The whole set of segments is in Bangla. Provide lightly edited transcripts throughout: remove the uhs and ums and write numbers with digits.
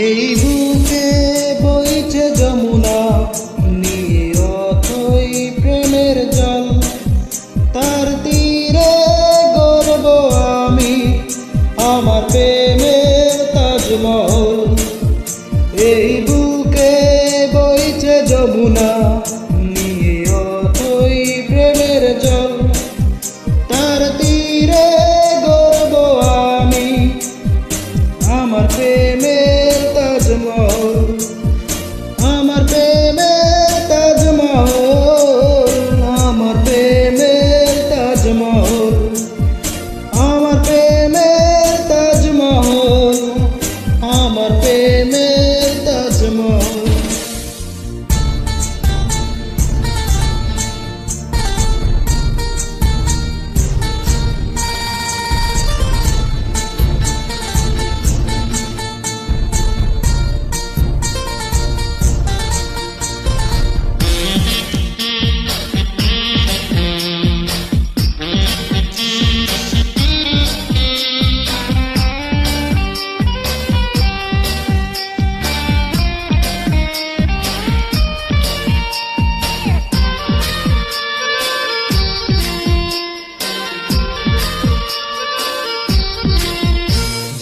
এই বুকে বইছে যমুনা, নিয়ে অথই প্রেমের জল। তার তীরে গড়ব আমি আমার প্রেমের তাজমহল। এই বুকে বইছে যমুনা, নিয়ে অথই প্রেমের জল। তার তীরে গড়ব আমি আমার প্রেমের তাজমহল, আমার প্রেমের তাজমহল, আমার প্রেমের তাজমহল, আমার প্রেমের তাজমহল, আমার প্রেমের তাজমহল।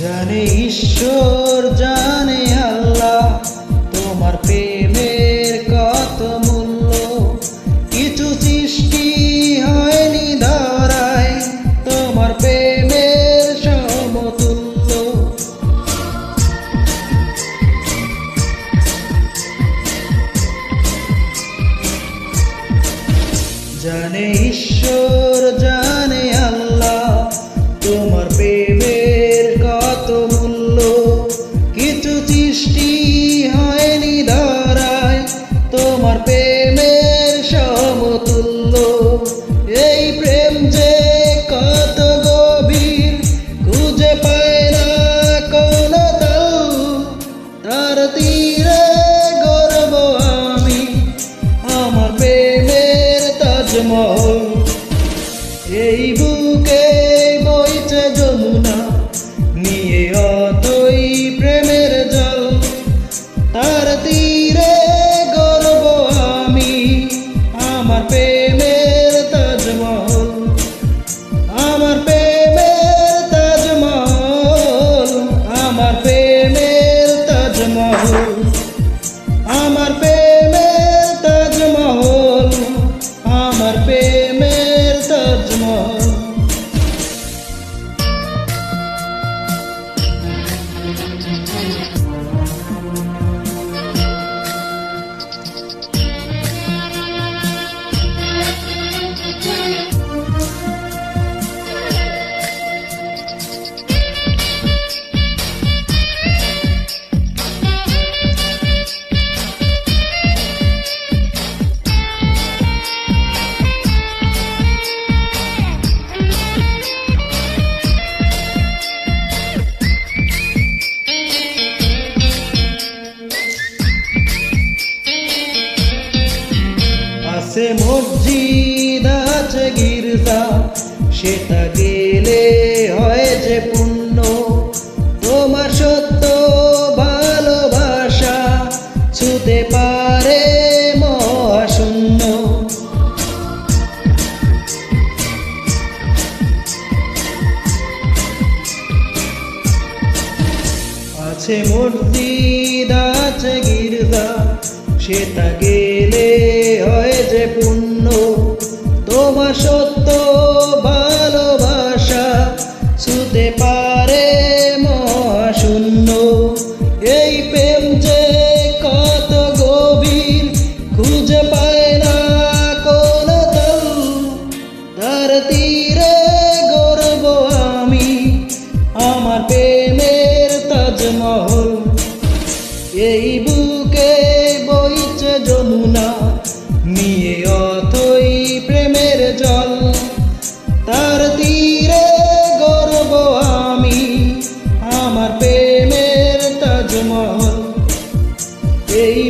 জানে ঈশ্বর, জানে আল্লাহ, তোমার প্রেমের কত মূল্য। কিছু সৃষ্টি হয়নি ধরায় তোমার প্রেমের সমতুল্য। জানে ঈশ্বর, জানে আল্লাহ, তোমার প্রেমের কত মূল্য। কিছু সৃষ্টি হয়নি ধরায় তোমার প্রেমের সমতুল্য। এই প্রেম যে কত গভীর, খুঁজে পায় না কোনো তাল। তার তীরে গড়ব আমি আমার প্রেমের তাজমহল। এই বুকে বইছে যমুনা, নিয়ে অথই প্রেমের জল। তার তীরে গড়ব আমি আমার প্রেমের তাজমহল, আমার প্রেমের তাজমহল, আমার প্রেমের তাজমহল, আমার প্রেমের তাজমহল, আমার প্রেমের তাজমহল। আছে মসজিদ, আছে গির্জা, সেটা গেলে হয় যে পুণ্য। তোমার সত্য ভালোবাসা ছুতে পারে মহাশূন্য। আছে মসজিদ, আছে গির্জা, সেটা গেলে হয় যে পুণ্য। তোমার সত্য ভালোবাসা ছুতে পারে মহাশূন্য। এই প্রেম যে কত গভীর, খুঁজে পায় না কোনো তাল। তার তীরে গড়ব আমি আমার প্রেমের তাজমহল। এই বুকে বইছে যমুনা, নিয়ে অথই প্রেমের জল। তার তীরে গড়ব আমি আমার প্রেমের তাজমহল। এই